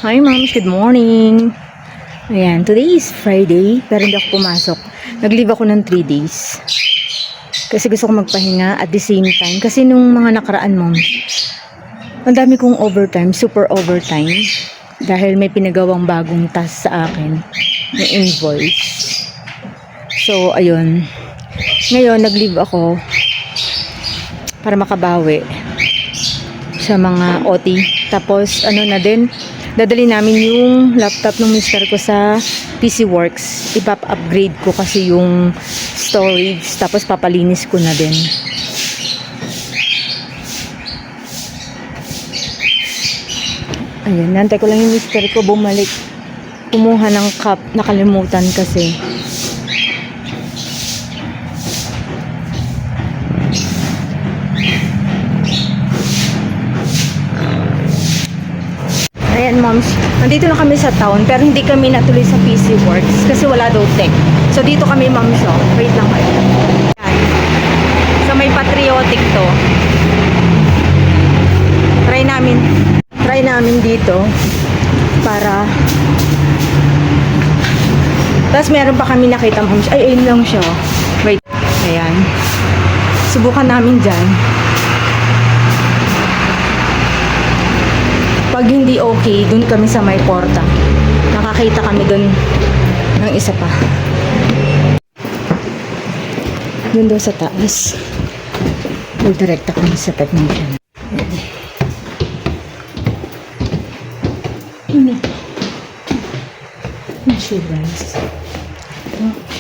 Hi moms, good morning. Ayan, today is Friday, pero hindi ako pumasok. Nag-leave ako ng 3 days. Kasi gusto ko magpahinga at the same time. Kasi nung mga nakaraan moms, ang dami kong overtime, super overtime. Dahil may pinagawang bagong task sa akin, yung invoice. So, ayun. Ngayon, nag-leave ako para makabawi sa mga OT. Tapos, ano na din, dadali namin yung laptop ng mister ko sa PC Works. Ipap-upgrade ko kasi yung storage. Tapos papalinis ko na din. Ayun, nantay ko lang yung mister ko bumalik. Kumuha ng cup. Nakalimutan kasi. Ayan moms, nandito na kami sa town pero hindi kami natuloy sa PC Works kasi wala daw tech. So dito kami moms, oh. Wait lang kayo. Ayan. So may patriotic to. Try namin dito para tapos meron pa kami nakita moms. Ay, ayun lang siya. Wait. Ayan. Subukan namin dyan. Pag hindi okay, dun kami sa may porta. Nakakita kami dun ng isa pa. Dun daw sa taas. Magdirekta kami sa technician. Ano? Insurance.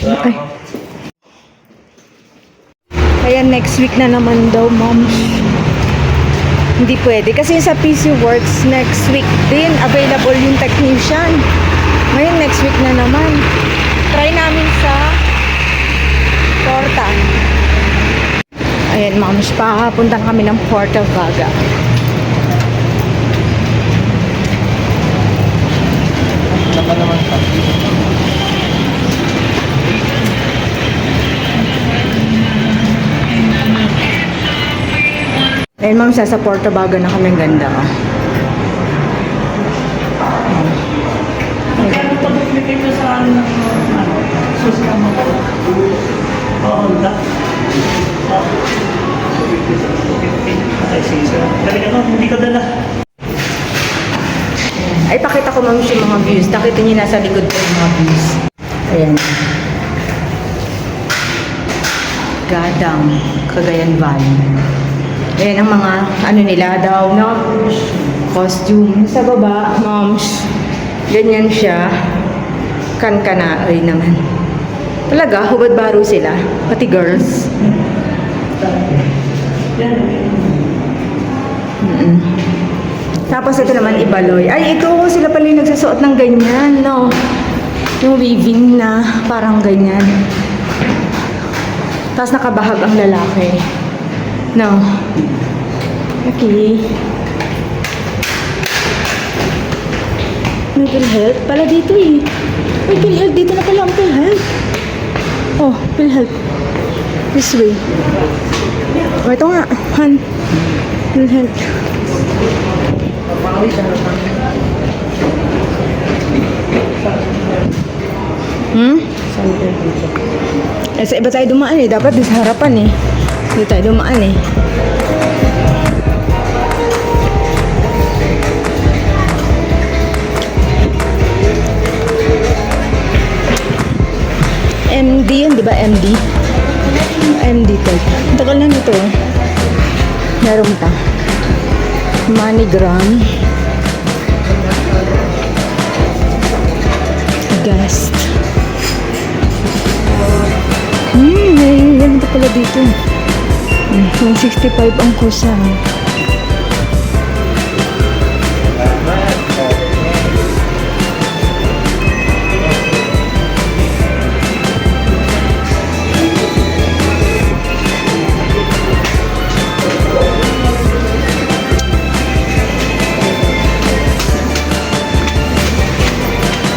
Okay. Ayan, next week na naman daw, mom. Hindi pwede. Kasi sa PC Works, next week din, available yung technician. Ngayon, next week na naman. Try namin sa Porta. Ayan, moms, papuntan kami ng Porta Vaga. Saka naman pa. Ayun, ma'am, sa Porta Vaga na kami. Ang ganda, oh. Pag-click ka sa ano, susunod mo. Oo, ay, sige, sir. Talaga no, hindi ka dala. Ay, pakita ko, ma'am, yung mga views. Nakita niyo nasa likod ko yung mga views. Ayan. Gadang, Cagayan Valley. Ayan ang mga, ano nila daw, no? Costume. Sa baba, moms, ganyan siya. Kan-kana, ay naman. Talaga, hubad baro sila. Pati girls. Tapos ito naman, Ibaloy. Ay, ito, sila pala yung nagsusuot ng ganyan, no? Yung weaving na parang ganyan. Tapos nakabahag ang lalaki. No. Okay. May PhilHealth pala dito eh. May PhilHealth dito na pala ang PhilHealth. Oh, PhilHealth. This way. Oh, ito nga. Han. PhilHealth. Eh, sa iba tayo dumaan eh. Dapat di sa harapan eh. Hindi tayo dumaan eh. MD yun, di ba? MD? MD type. Ang tagal na nito. Meron pa. MoneyGram. Guest. Yan ito pala dito. 165 ang kusa.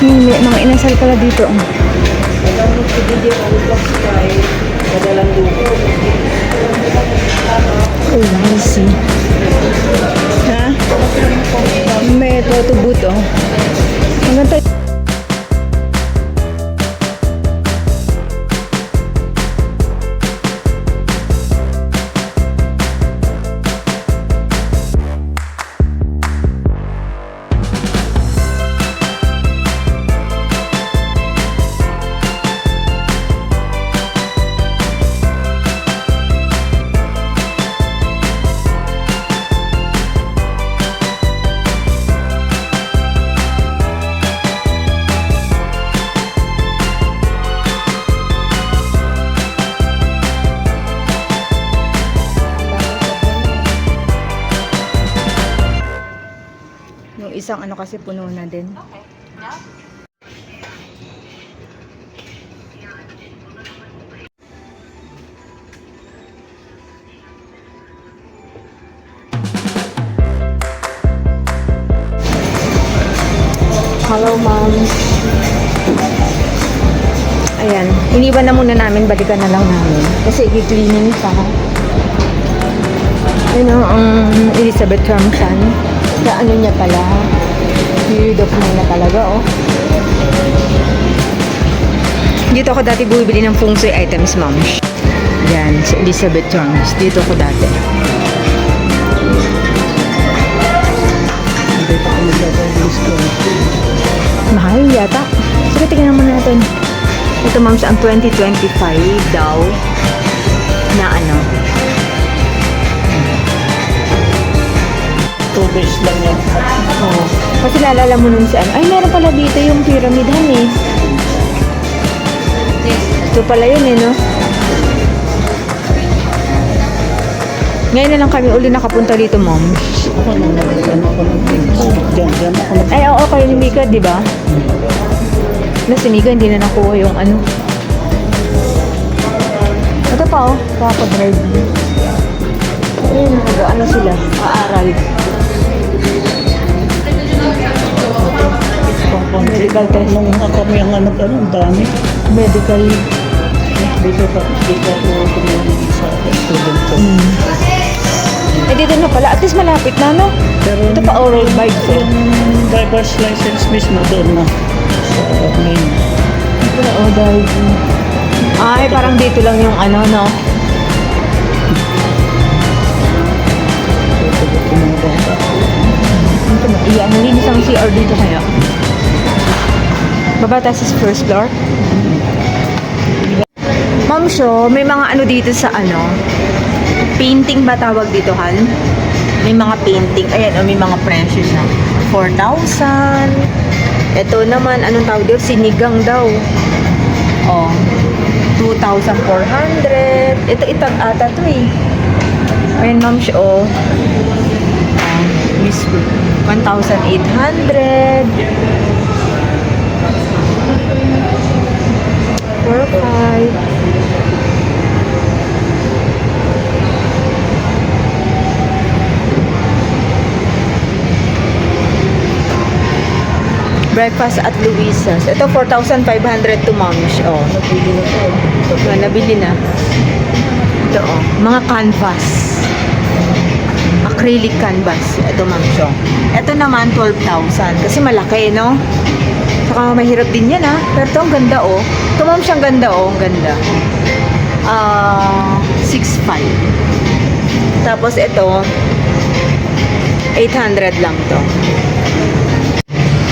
May mga inasal pala dito. Oh, I see. Ha? May photo booth, oh. Ang ganda. Yung isang ano kasi puno na din. Hello, ma'am. Ayan. Iniwan na muna namin. Balikan na lang namin. Kasi i-cleaning pa. Yun ang Elizabeth Thompson. Sa ano niya pala. Period of time na talaga, oh. Dito ako dati bumibili ng feng shui items, ma'am. Yan. Sa Elizabeth Thompson. Dito ako dati. Dito ako nag-discount. Mahal yata. Sige, tingnan naman natin. Ito, ma'am, sa ang 2025 daw na ano. 2 days lang yan. Oo. Kasi naalala mo nun si ano. Ay, meron pala dito yung pyramid, han, eh. Ito pala yun, eh, no? Ngayon na lang kami uli nakapunta dito, ma'am. Ako nung nag-ano ko ng things. Diyan ako nag- Ay, oo, kayo ni Mika, di ba? Na si Mika, hindi na nakuha yung ano. Ito pa, oh. Papadrive. Ayun, ano sila? Aaral. Medical test. Nung kami ang ano, ang dami. Medical. Dito ako tumulong sa student ko. Eh, dito na pala. At least malapit na, no? Pero Ito pa, oral bike. yung driver's license mismo doon na sa main. Ito na, oh, dahil. Ay, parang dito lang yung ano, no? Ito na, iyan. Nalinis ang CR dito kaya. Baba tayo sa first floor. Ma'am Sho, may mga ano dito sa ano? Painting ba tawag dito, Han? May mga painting. Ayan, oh, may mga presyo siya. 4,000. Ito naman, anong tawag dito? Sinigang daw. Oh, 2,400. Ito itag ata to eh. Ayan, Ma'am Sho, oh. Miss 1,800. 4,500. Breakfast at Luisa's. Ito, 4,500 to Moms. Oh. Nabili na. Ito, oh. Mga canvas. Acrylic canvas. Ito, Ma'am Sho. Ito naman, 12,000. Kasi malaki, no? Saka mahirap din yan, ha? Pero ito, ang ganda, oh. Ito, Ma'am, siyang ganda, oh. Ang ganda. 6,500. Tapos, ito, 800 lang to.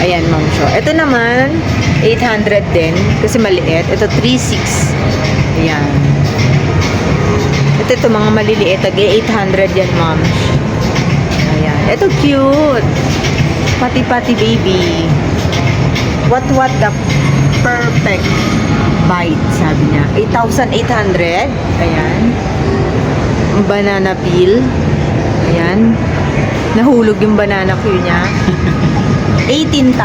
Ayan, Ma'am Sho. Ito naman, 800 din. Kasi maliit. Ito, 3,600. Ayan. Ito, mga maliliit. 800 yan, Ma'am. Ayan. Ito, cute. Pati-pati baby. What the perfect bite, sabi niya. 8,800. Ayan. Banana peel. Ayan. Nahulog yung banana peel niya. 18,000.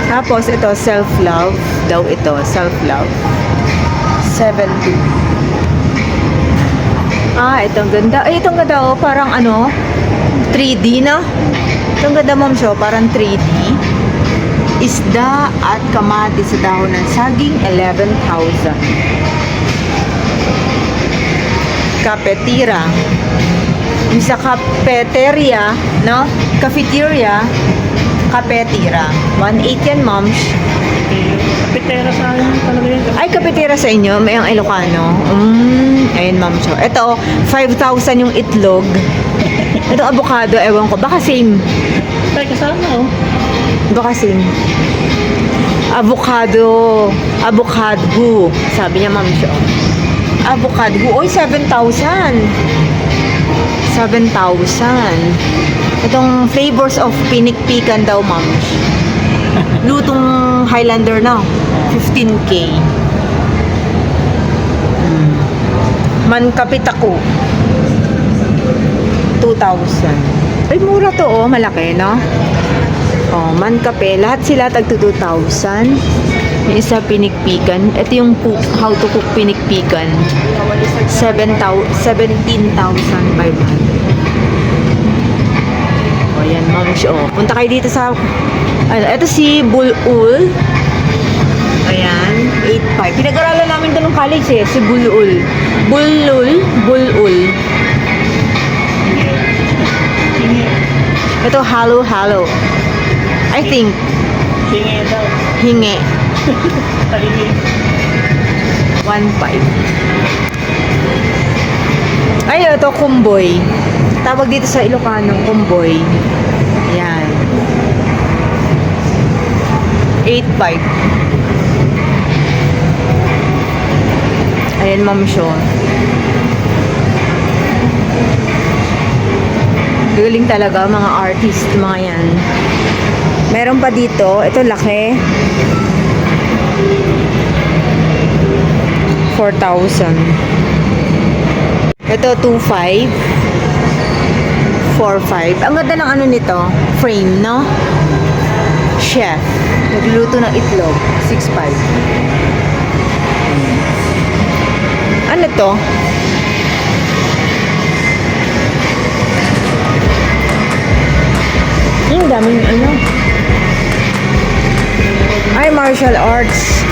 Tapos ito, self-love daw ito. Self-love. 70. Itong ganda. Ay, itong ganda, oh. Parang ano, 3D, no? Itong ganda, Ma'am Sho, parang 3D. Isda at kamatis sa dahon ng saging, 11,000. Kapetira, Yung sa cafeteria, no? Cafeteria, cafetera. 1.8 yan, moms. Kapitera sa akin talaga yan. Ay, cafetera sa inyo? May ang Ilocano. Ayun, ma'am. So, ito, 5,000 yung itlog. Ito, avocado, ewan ko. Baka same. Tayo kasama oh. Baka same. Avocado. Avocado. Sabi niya, ma'am. So, avocado. Uy, 7,000. 7,000. Itong flavors of pinikpikan daw, ma'am. Lutong Highlander na. 15K. Mankapit ako. 2,000. Ay, mura to oh. Malaki, no? Oh, mankape. Lahat sila tag 2,000. Yung isa pinikpikan. Ito yung how to cook pinikpikan. 17,500. Oh, yan, ma'am. Oh, punta kayo dito sa... Ano, ito si Bulul. Ayan, 8.5. Pinag-aralan namin doon ng college eh, si Bulul. Bulul. Ito, halo. I think, Hingi daw. hingi. Tahingi. 1.5. Ay, ito, kumboy. Tawag dito sa Ilocano, kumboy. Ayan. 8.5. Ayan, ma'am Sean. Galing talaga, mga artist, mga yan. Meron pa dito, ito laki. 4,000. Ito, 2.5. 4.5. Ang ganda ng ano nito, frame, no? Chef. Nagluluto ng itlog. 6.5. Ano to? Ang daming ano. Ay, martial arts.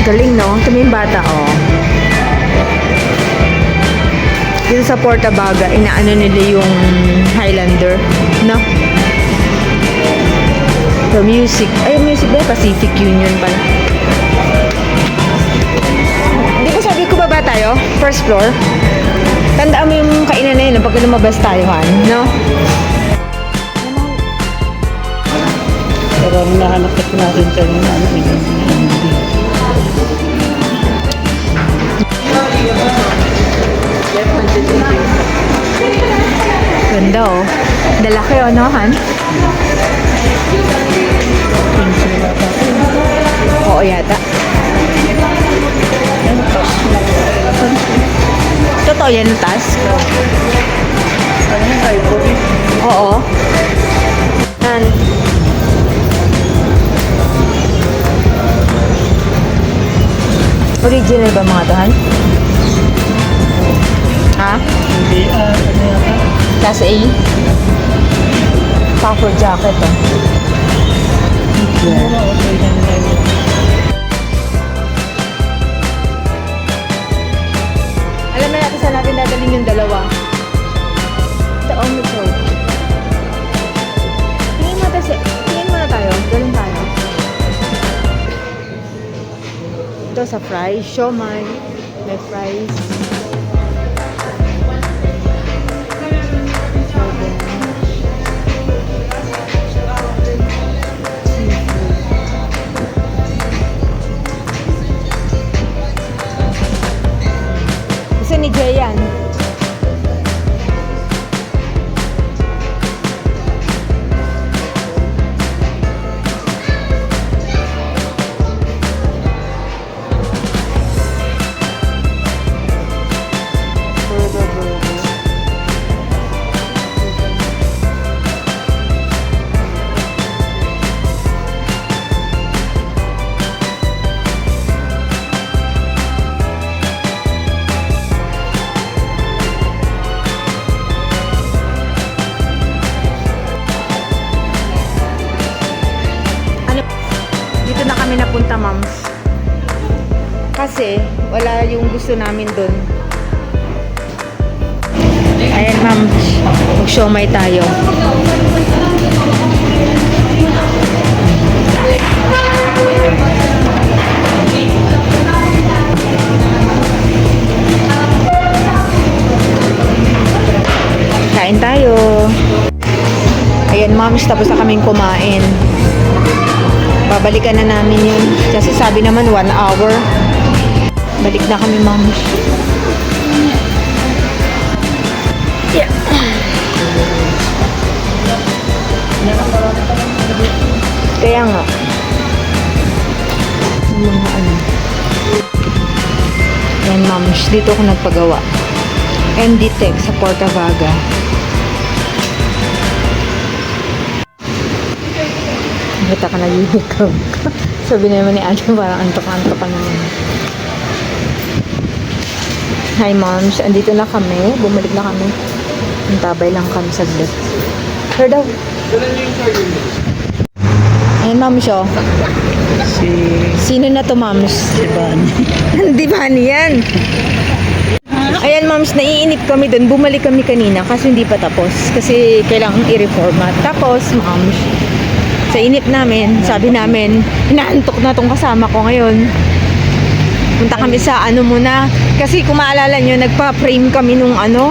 Galing, no? Ito yung bata, oh. Dito sa Portabaga, inaano nila yung Highlander, no? So, music. Ay, music ba? Pacific Union pala. Hindi ko sabi ko baba tayo? First floor? Tandaan mo yung kainan na yun pag lumabas tayo, Han, no? Pero nahanap kasi natin kanina. Ganda, oh. Dalaki, oh, no, Han? Oo, yata. Totoo yan ang task? Ano yung iPhone? Oo. And, original ba mga to, Han? Ha? Hindi, ano yata? Class A? Puffer jacket, oh. Oo, okay yan tayo. Alam na natin saan natin dadalhin yung dalawa. Ito, oh, metro. Tingin muna tayo. Dalhin tayo. Ito sa fries. Siomai. May fries. Gusto ni Jay yan. kasi wala yung gusto namin doon. Ayan ma'am, mag-siomay tayo. Kain tayo. Ayan ma'am, tapos na kaming kumain. Babalikan na namin yun. Kasi sabi naman 1 hour. Balik na kami ma'am. Yeah. Kaya nga. Yung mga ano. Yan ma'am, dito ako nagpagawa. MD Tech sa Porta Vaga. Kita ka nag-iikab. Sabi naman ni Ate, parang antok-antok ka naman. Hi moms, andito na kami. Bumalik na kami. Antabay lang kami saglit. Sir daw. Ayan moms oh. Sino na to moms? Si Bani. Hindi ba yan? Ayan moms, naiinip kami doon. Bumalik kami kanina kasi hindi pa tapos. Kasi kailangan i-reformat. Tapos moms, sa inip namin, sabi namin, inaantok na tong kasama ko ngayon. Punta kami sa ano muna. Kasi kung maalala nyo, nagpa-frame kami nung ano,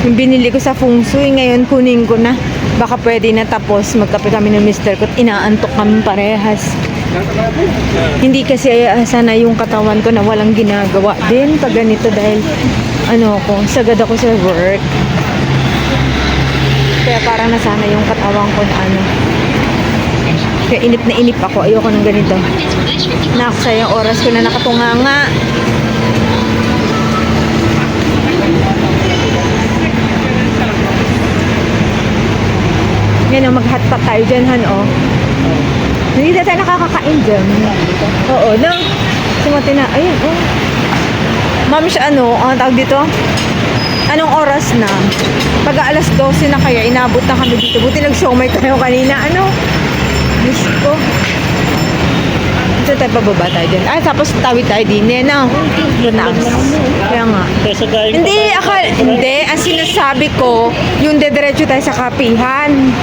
yung binili ko sa Feng Shui. Ngayon kunin ko na. Baka pwede na tapos. Magkape kami ng mister ko. Inaantok kami parehas. Hindi kasi sana yung katawan ko na walang ginagawa din pag ganito dahil ano ko, sagad ako sa work. Kaya parang nasana yung katawan ko na ano. Kaya inip na inip ako. Ayoko ng ganito. Naksayang oras ko na nakatunganga. Yan o, mag-hotpot tayo dyan, Han, o. Hindi na tayo nakakakain dyan. Oo, no? Sumati na. Ayun, o. Ma'am, siya ano, ang tawag dito? Anong oras na? Pag alas 12 na kaya, inabot na kami dito. Buti nag-siomay tayo kanina. Ano? Diyos ko. Ito tayo pababa tayo dyan. Ay, tapos tawid tayo din. No? Kaya nga. Hindi, hindi. Ang sinasabi ko, yung dediretso tayo sa kapihan.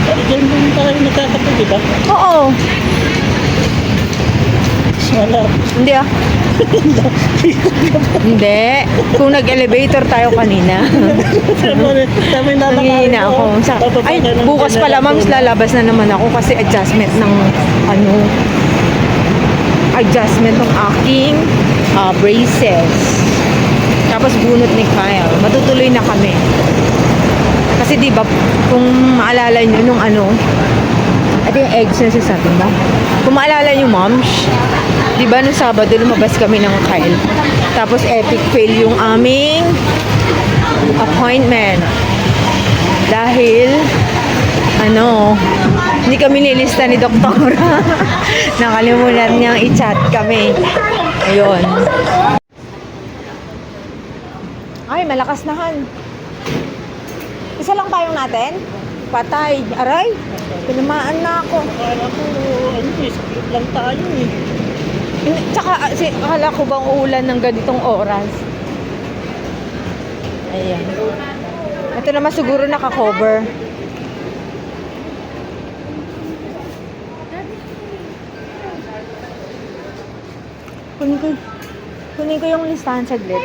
Diyan lang tayo nagkakape, di ba? Oo. Wala. Hindi ah. Hindi. Kung nag-elevator tayo kanina. Kami na Nangihina ako. Ay, bukas pala ma'am, lalabas na naman ako kasi adjustment ng ano, adjustment ng aking braces. Tapos bunot ni Kyle. Matutuloy na kami. Kasi di ba kung maalala nyo nung ano, ito yung eggs na sasabi mo. Kung maalala nyo moms, di ba nung Sabado lumabas kami ng Kyle. Tapos epic fail yung aming appointment. Dahil ano, hindi kami nilista ni Doktora. Nakalimutan niyang i-chat kami. Ayun. Ay, malakas na Han. Isa lang tayong natin? Patay. Aray, tinamaan na ako. Akala ko, ano eh, sakit lang tayo eh. Tsaka, akala ko bang uulan ng ganitong oras? Ayan. Ito naman siguro naka-cover. Kunin ko yung listahan saglit.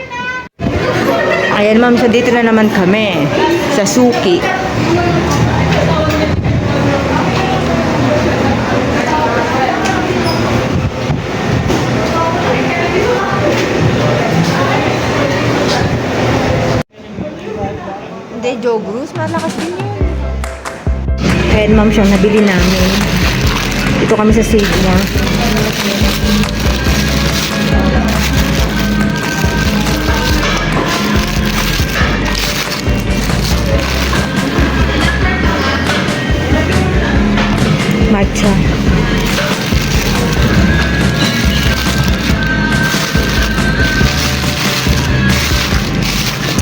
Ayan ma'am, so dito na naman kami sa Suki. Hindi, Joe Bruce, malakas din yun. Ayan ma'am, siyang nabili namin. Dito kami sa Sigma. Matcha.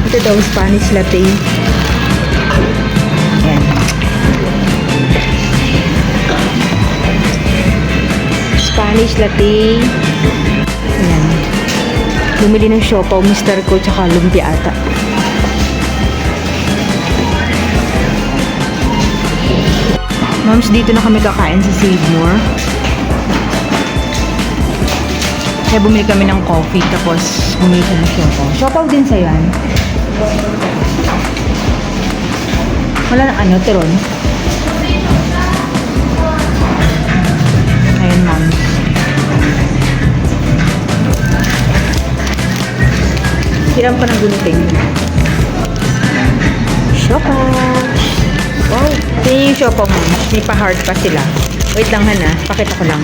Ito daw, Spanish latte. Ayan. Spanish latte. Ayan. Bumili ng siopaw, mister ko, tsaka lumpia ata. Moms, dito na kami kakain sa Save More. Kaya bumili kami ng coffee, tapos bumili ka ng siopaw. Siopaw din sa yan. Wala na ano, turon. Ayun, moms. Hiram pa ng gunting. Siopaw. Wow. Tingin yung siopaw, moms. May pa-heart pa sila. Wait lang, Hana. Pakita ko lang.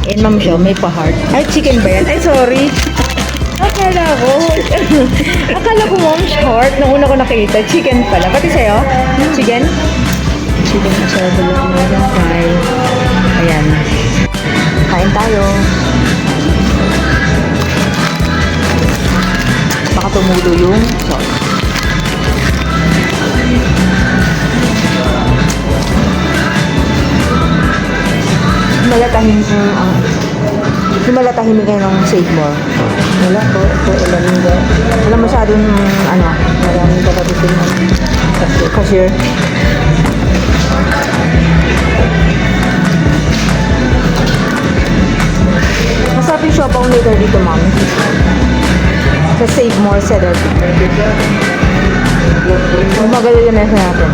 Ayun, ma'am, siya. May pa-heart. Ay, chicken ba yan? Ay, sorry. Akala ko. Akala ko, mom, heart. Nung una ko nakita, chicken pala. Pati sa'yo? Chicken? Chicken na siya. Hi. Ayan. Kain tayo. Baka tumulo yung sauce. Malatahin ko malatahin kayo ng Save More. Wala po. Ito, alam nyo. Wala masyadong, ano, Maraming kapatitin ng cashier. Masarap yung siopaw later dito, ma'am. Sa Save More, Cedar. Magaling yung mesa natin.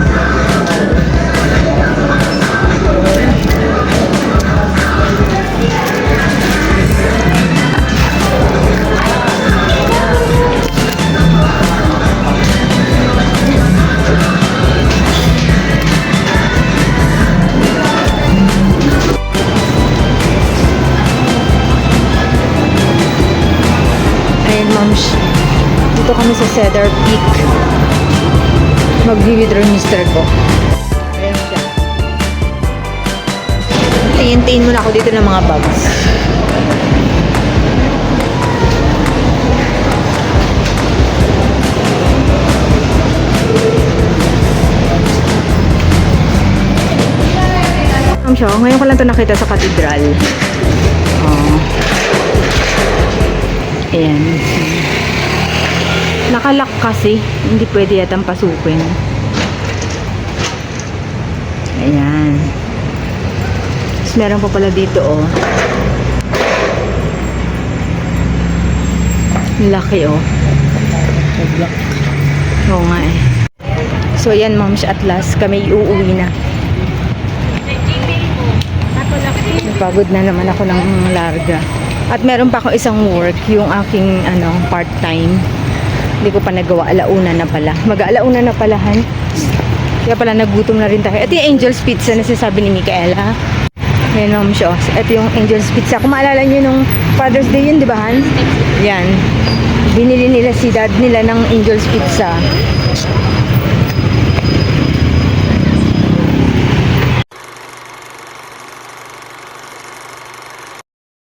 Ayan, moms. Dito kami sa Cedar Peak. Mag-withdraw yung mister ko. Ayan siya. Tingin-tingin muna ako dito ng mga bags. Ma'am siya, ngayon ko lang ito nakita sa katedral. Oh. Ayan. Nakalak kasi. Hindi pwede yatang pasukin. Ayan. Tapos meron pa pala dito, oh. Laki, oh. Oo nga eh. So, ayan, moms, at last, kami uuwi na. Napagod na naman ako ng larga. At meron pa akong isang work, yung aking part-time. Hindi ko pa nagawa, alauna na pala. Mag-alauna na pala, Han. Kaya pala nagutom na rin tayo. Ito yung Angel's Pizza na sinasabi ni Micaela. Ayan, ma'am siya. Ito yung Angel's Pizza. Kung maalala nyo nung Father's Day yun, di ba, Han? Yan. Binili nila si dad nila ng Angel's Pizza.